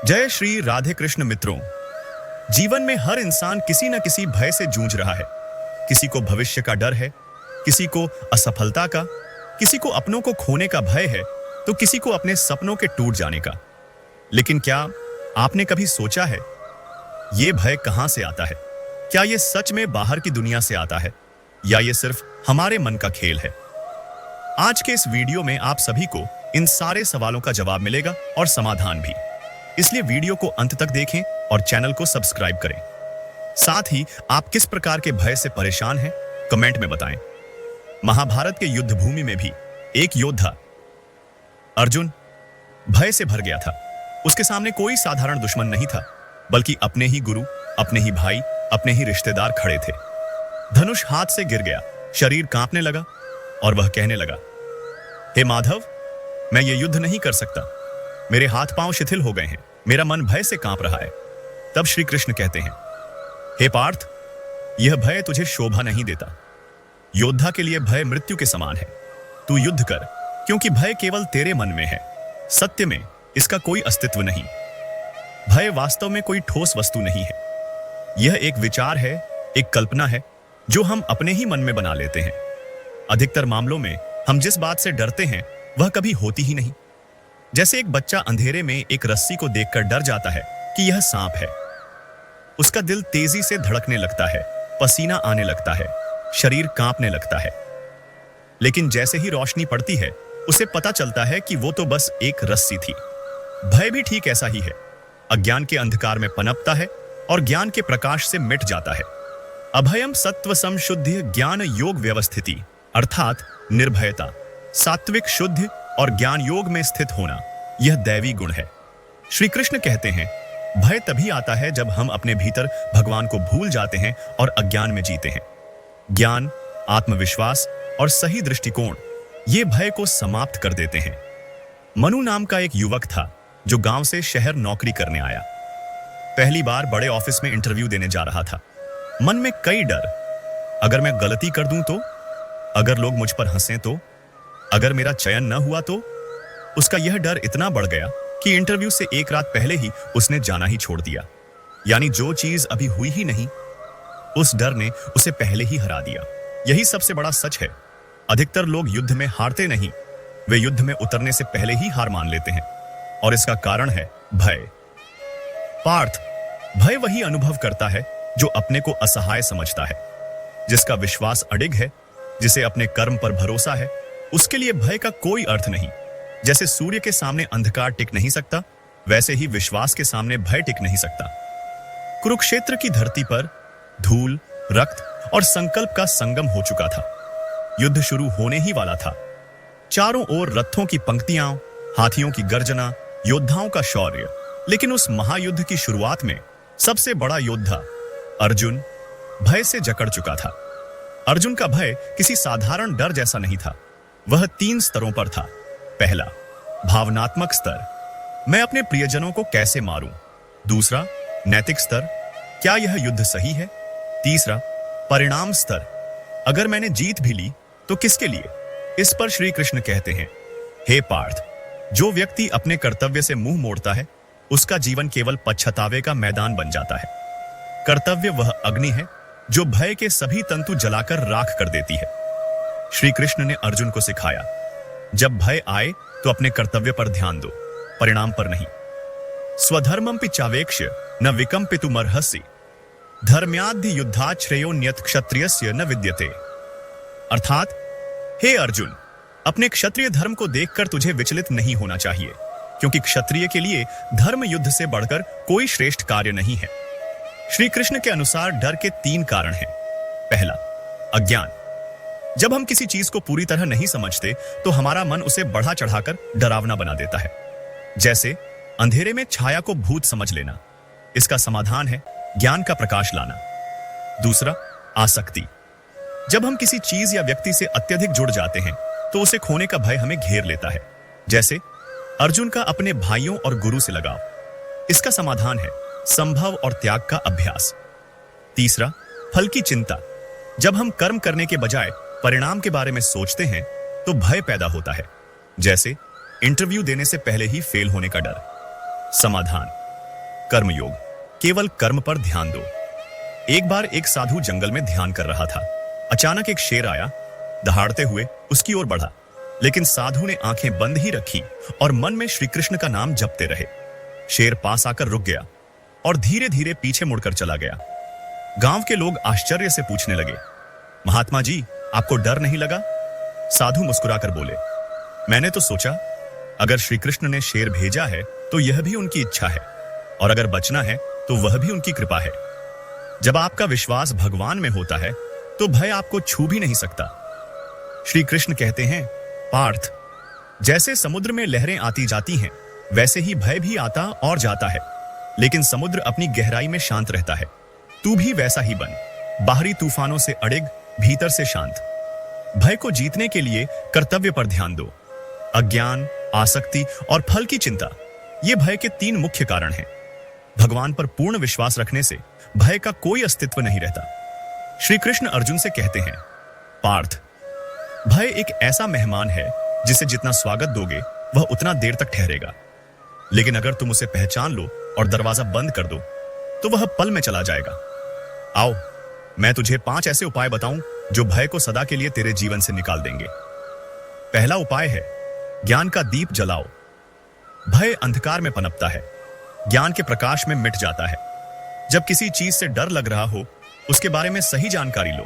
जय श्री राधे कृष्ण मित्रों। जीवन में हर इंसान किसी न किसी भय से जूझ रहा है। किसी को भविष्य का डर है, किसी को असफलता का, किसी को अपनों को खोने का भय है, तो किसी को अपने सपनों के टूट जाने का। लेकिन क्या आपने कभी सोचा है ये भय कहां से आता है? क्या ये सच में बाहर की दुनिया से आता है या ये सिर्फ हमारे मन का खेल है? आज के इस वीडियो में आप सभी को इन सारे सवालों का जवाब मिलेगा और समाधान भी। इसलिए वीडियो को अंत तक देखें और चैनल को सब्सक्राइब करें। साथ ही आप किस प्रकार के भय से परेशान हैं कमेंट में बताएं। महाभारत के युद्ध भूमि में भी एक योद्धा अर्जुन भय से भर गया था। उसके सामने कोई साधारण दुश्मन नहीं था, बल्कि अपने ही गुरु, अपने ही भाई, अपने ही रिश्तेदार खड़े थे। धनुष हाथ से गिर गया, शरीर कांपने लगा और वह कहने लगा, हे माधव, मैं ये युद्ध नहीं कर सकता। मेरे हाथ पांव शिथिल हो गए हैं, मेरा मन भय से कांप रहा है। तब श्री कृष्ण कहते हैं, हे पार्थ, यह भय तुझे शोभा नहीं देता। योद्धा के लिए भय मृत्यु के समान है। तू युद्ध कर, क्योंकि भय केवल तेरे मन में है। सत्य में इसका कोई अस्तित्व नहीं। भय वास्तव में कोई ठोस वस्तु नहीं है। यह एक विचार है, एक कल्पना है जो हम अपने ही मन में बना लेते हैं। अधिकतर मामलों में हम जिस बात से डरते हैं वह कभी होती ही नहीं। जैसे एक बच्चा अंधेरे में एक रस्सी को देखकर डर जाता है कि यह सांप है। उसका दिल तेजी से धड़कने लगता है, पसीना आने लगता है, शरीर कांपने लगता है। लेकिन जैसे ही रोशनी पड़ती है उसे पता चलता है कि वो तो बस एक रस्सी थी। भय भी ठीक ऐसा ही है। अज्ञान के अंधकार में पनपता है और ज्ञान के प्रकाश से मिट जाता है। अभयम सत्व समशुद्धि ज्ञान योग व्यवस्थिति, अर्थात निर्भयता, सात्विक शुद्ध और ज्ञान योग में स्थित होना, यह दैवी गुण है। श्री कृष्ण कहते हैं, भय तभी आता है जब हम अपने भीतर भगवान को भूल जाते हैं और अज्ञान में जीते हैं। ज्ञान, आत्मविश्वास और सही दृष्टिकोण ये भय को समाप्त कर देते हैं। मनु नाम का एक युवक था जो गांव से शहर नौकरी करने आया। पहली बार बड़े ऑफिस में इंटरव्यू देने जा रहा था। मन में कई डर। अगर मैं गलती कर दूं तो, अगर लोग मुझ पर हंसें तो, अगर मेरा चयन न हुआ तो। उसका यह डर इतना बढ़ गया कि इंटरव्यू से एक रात पहले ही उसने जाना ही छोड़ दिया। यानी जो चीज अभी हुई ही नहीं, उस डर ने उसे पहले ही हरा दिया। यही सबसे बड़ा सच है। अधिकतर लोग युद्ध में हारते नहीं, वे युद्ध में उतरने से पहले ही हार मान लेते हैं। और इसका कारण है भय। पार्थ, भय वही अनुभव करता है जो अपने को असहाय समझता है। जिसका विश्वास अडिग है, जिसे अपने कर्म पर भरोसा है, उसके लिए भय का कोई अर्थ नहीं। जैसे सूर्य के सामने अंधकार टिक नहीं सकता, वैसे ही विश्वास के सामने भय टिक नहीं सकता। कुरुक्षेत्र की धरती पर धूल, रक्त और संकल्प का संगम हो चुका था। युद्ध शुरू होने ही वाला था। चारों ओर रथों की पंक्तियां, हाथियों की गर्जना, योद्धाओं का शौर्य। लेकिन उस महायुद्ध की शुरुआत में सबसे बड़ा योद्धा अर्जुन भय से जकड़ चुका था। अर्जुन का भय किसी साधारण डर जैसा नहीं था। वह 3 स्तरों पर था। पहला, भावनात्मक स्तर, मैं अपने प्रियजनों को कैसे मारूं। दूसरा, नैतिक स्तर, क्या यह युद्ध सही है। तीसरा, परिणाम स्तर, अगर मैंने जीत भी ली तो किसके लिए। इस पर श्री कृष्ण कहते हैं, हे पार्थ, जो व्यक्ति अपने कर्तव्य से मुंह मोड़ता है उसका जीवन केवल पछतावे का मैदान बन जाता है। कर्तव्य वह अग्नि है जो भय के सभी तंतु जलाकर राख कर देती है। श्री कृष्ण ने अर्जुन को सिखाया, जब भय आए तो अपने कर्तव्य पर ध्यान दो, परिणाम पर नहीं। स्वधर्मं पिचावेक्ष्य न विकम्पितुमर्हसि, धर्म्याद्धि युद्धात् श्रेयोन्यत् क्षत्रियस्य न विद्यते। अर्थात, हे अर्जुन, अपने क्षत्रिय धर्म को देखकर तुझे विचलित नहीं होना चाहिए, क्योंकि क्षत्रिय के लिए धर्म युद्ध से बढ़कर कोई श्रेष्ठ कार्य नहीं है। श्री कृष्ण के अनुसार डर के 3 कारण हैं। पहला, अज्ञान। जब हम किसी चीज को पूरी तरह नहीं समझते तो हमारा मन उसे बढ़ा चढ़ाकर डरावना बना देता है। जैसे अंधेरे में छाया को भूत समझ लेना। इसका समाधान है ज्ञान का प्रकाश लाना। दूसरा, आसक्ति। जब हम किसी चीज या व्यक्ति से अत्यधिक जुड़ जाते हैं तो उसे खोने का भय हमें घेर लेता है। जैसे अर्जुन का अपने भाइयों और गुरु से लगाव। इसका समाधान है संभव और त्याग का अभ्यास। तीसरा, फल की चिंता। जब हम कर्म करने के बजाय परिणाम के बारे में सोचते हैं तो भय पैदा होता है। जैसे इंटरव्यू देने से पहले ही फेल होने का डर। समाधान, कर्मयोग, केवल कर्म पर ध्यान दो। एक बार एक साधु जंगल में ध्यान कर रहा था। अचानक एक शेर आया, दहाड़ते हुए उसकी ओर बढ़ा, लेकिन साधु ने आंखें बंद ही रखी और मन में श्री कृष्ण का नाम जपते रहे। शेर पास आकर रुक गया और धीरे धीरे पीछे मुड़कर चला गया। गांव के लोग आश्चर्य से पूछने लगे, महात्मा जी, आपको डर नहीं लगा? साधु मुस्कुराकर बोले, मैंने तो सोचा अगर श्री कृष्ण ने शेर भेजा है तो यह भी उनकी इच्छा है, और अगर बचना है तो वह भी उनकी कृपा है। जब आपका विश्वास भगवान में होता है तो भय आपको छू भी नहीं सकता। श्री कृष्ण कहते हैं, पार्थ, जैसे समुद्र में लहरें आती जाती हैं, वैसे ही भय भी आता और जाता है, लेकिन समुद्र अपनी गहराई में शांत रहता है। तू भी वैसा ही बन, बाहरी तूफानों से अड़िग, भीतर से शांत। भय को जीतने के लिए कर्तव्य पर ध्यान दो। अज्ञान, आसक्ति और फल की चिंता, ये भय के 3 मुख्य कारण हैं। भगवान पर पूर्ण विश्वास रखने से भय का कोई अस्तित्व नहीं रहता। श्री कृष्ण अर्जुन से कहते हैं, पार्थ, भय एक ऐसा मेहमान है जिसे जितना स्वागत दोगे वह उतना देर तक ठहरेगा, लेकिन अगर तुम उसे पहचान लो और दरवाजा बंद कर दो तो वह पल में चला जाएगा। आओ, मैं तुझे 5 ऐसे उपाय बताऊं जो भय को सदा के लिए तेरे जीवन से निकाल देंगे। पहला उपाय है, ज्ञान का दीप जलाओ। भय अंधकार में पनपता है, ज्ञान के प्रकाश में मिट जाता है। जब किसी चीज से डर लग रहा हो, उसके बारे में सही जानकारी लो।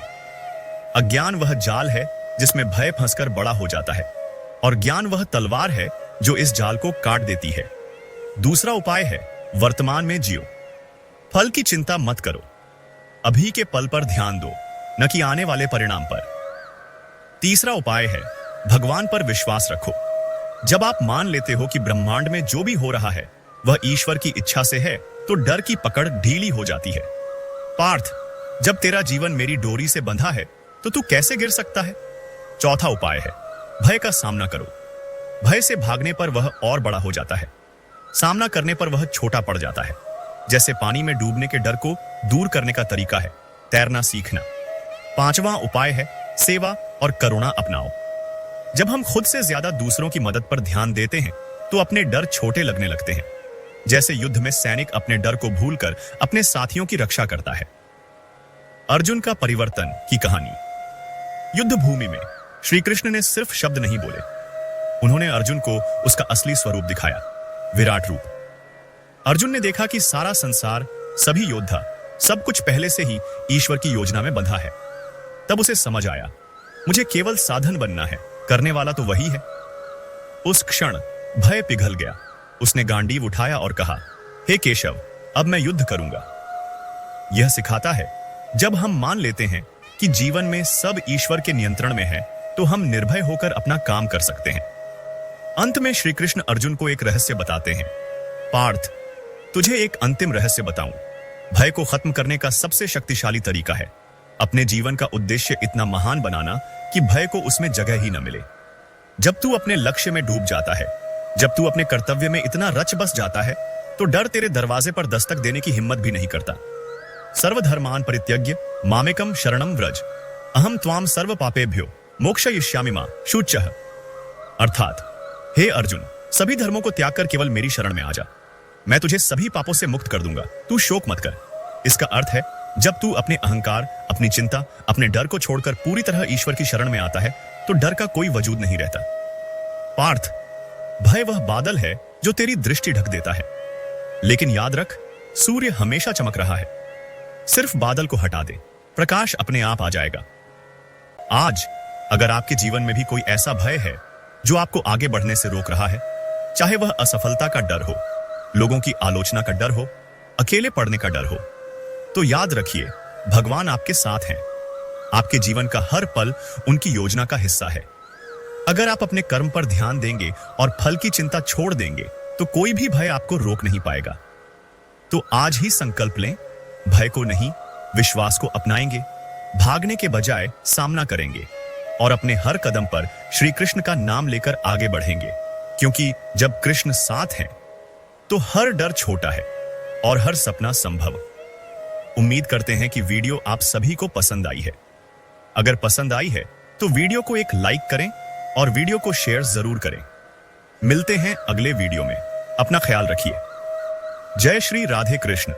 अज्ञान वह जाल है जिसमें भय फंसकर बड़ा हो जाता है, और ज्ञान वह तलवार है जो इस जाल को काट देती है। दूसरा उपाय है, वर्तमान में जियो। फल की चिंता मत करो, अभी के पल पर ध्यान दो, न कि आने वाले परिणाम पर। तीसरा उपाय है, भगवान पर विश्वास रखो। जब आप मान लेते हो कि ब्रह्मांड में जो भी हो रहा है वह ईश्वर की इच्छा से है, तो डर की पकड़ ढीली हो जाती है। पार्थ, जब तेरा जीवन मेरी डोरी से बंधा है तो तू कैसे गिर सकता है? चौथा उपाय है, भय का सामना करो। भय से भागने पर वह और बड़ा हो जाता है, सामना करने पर वह छोटा पड़ जाता है। जैसे पानी में डूबने के डर को दूर करने का तरीका है तैरना सीखना। पांचवा उपाय है, सेवा और करुणा अपनाओ। जब हम खुद से ज्यादा दूसरों की मदद पर ध्यान देते हैं तो अपने डर छोटे लगने लगते हैं। जैसे युद्ध में सैनिक अपने डर को भूलकर अपने साथियों की रक्षा करता है। अर्जुन का परिवर्तन की कहानी। युद्ध भूमि में श्री कृष्ण ने सिर्फ शब्द नहीं बोले, उन्होंने अर्जुन को उसका असली स्वरूप दिखाया, विराट रूप। अर्जुन ने देखा कि सारा संसार, सभी योद्धा, सब कुछ पहले से ही ईश्वर की योजना में बंधा है। तब उसे समझ आया, मुझे केवल साधन बनना है, करने वाला तो वही है। उस क्षण भय पिघल गया। उसने गांडीव उठाया और कहा, हे केशव, अब मैं युद्ध करूंगा। यह सिखाता है, जब हम मान लेते हैं कि जीवन में सब ईश्वर के नियंत्रण में है, तो हम निर्भय होकर अपना काम कर सकते हैं। अंत में श्री कृष्ण अर्जुन को एक रहस्य बताते हैं, पार्थ, तुझे एक अंतिम रहस्य बताऊं। भय को खत्म करने का सबसे शक्तिशाली तरीका है अपने जीवन का उद्देश्य इतना महान बनाना कि भय को उसमें जगह ही न मिले। जब तू अपने लक्ष्य में डूब जाता है, जब तू अपने कर्तव्य में इतना रच बस जाता है, तो डर तेरे दरवाजे पर दस्तक देने की हिम्मत भी नहीं करता। सर्वधर्मान परित्यज्य मामेकम शरणम व्रज, अहम त्वाम सर्व पापेभ्यो मोक्षयिष्यामि मा शुचः। अर्थात, हे अर्जुन, सभी धर्मों को त्याग कर केवल मेरी शरण में आ जा, मैं तुझे सभी पापों से मुक्त कर दूंगा, तू शोक मत कर। इसका अर्थ है, जब तू अपने अहंकार, अपनी चिंता, अपने डर को छोड़कर पूरी तरह ईश्वर की शरण में आता है, तो डर का कोई वजूद नहीं रहता। पार्थ, भय वह बादल है जो तेरी दृष्टि ढक देता है, लेकिन याद रख, सूर्य हमेशा चमक रहा है। सिर्फ बादल को हटा दे, प्रकाश अपने आप आ जाएगा। आज अगर आपके जीवन में भी कोई ऐसा भय है जो आपको आगे बढ़ने से रोक रहा है, चाहे वह असफलता का डर हो, लोगों की आलोचना का डर हो, अकेले पड़ने का डर हो, तो याद रखिए, भगवान आपके साथ हैं। आपके जीवन का हर पल उनकी योजना का हिस्सा है। अगर आप अपने कर्म पर ध्यान देंगे और फल की चिंता छोड़ देंगे, तो कोई भी भय आपको रोक नहीं पाएगा। तो आज ही संकल्प लें, भय को नहीं, विश्वास को अपनाएंगे, भागने के बजाय सामना करेंगे और अपने हर कदम पर श्री कृष्ण का नाम लेकर आगे बढ़ेंगे, क्योंकि जब कृष्ण साथ हैं तो हर डर छोटा है और हर सपना संभव। उम्मीद करते हैं कि वीडियो आप सभी को पसंद आई है। अगर पसंद आई है तो वीडियो को एक लाइक करें और वीडियो को शेयर जरूर करें। मिलते हैं अगले वीडियो में, अपना ख्याल रखिए। जय श्री राधे कृष्ण।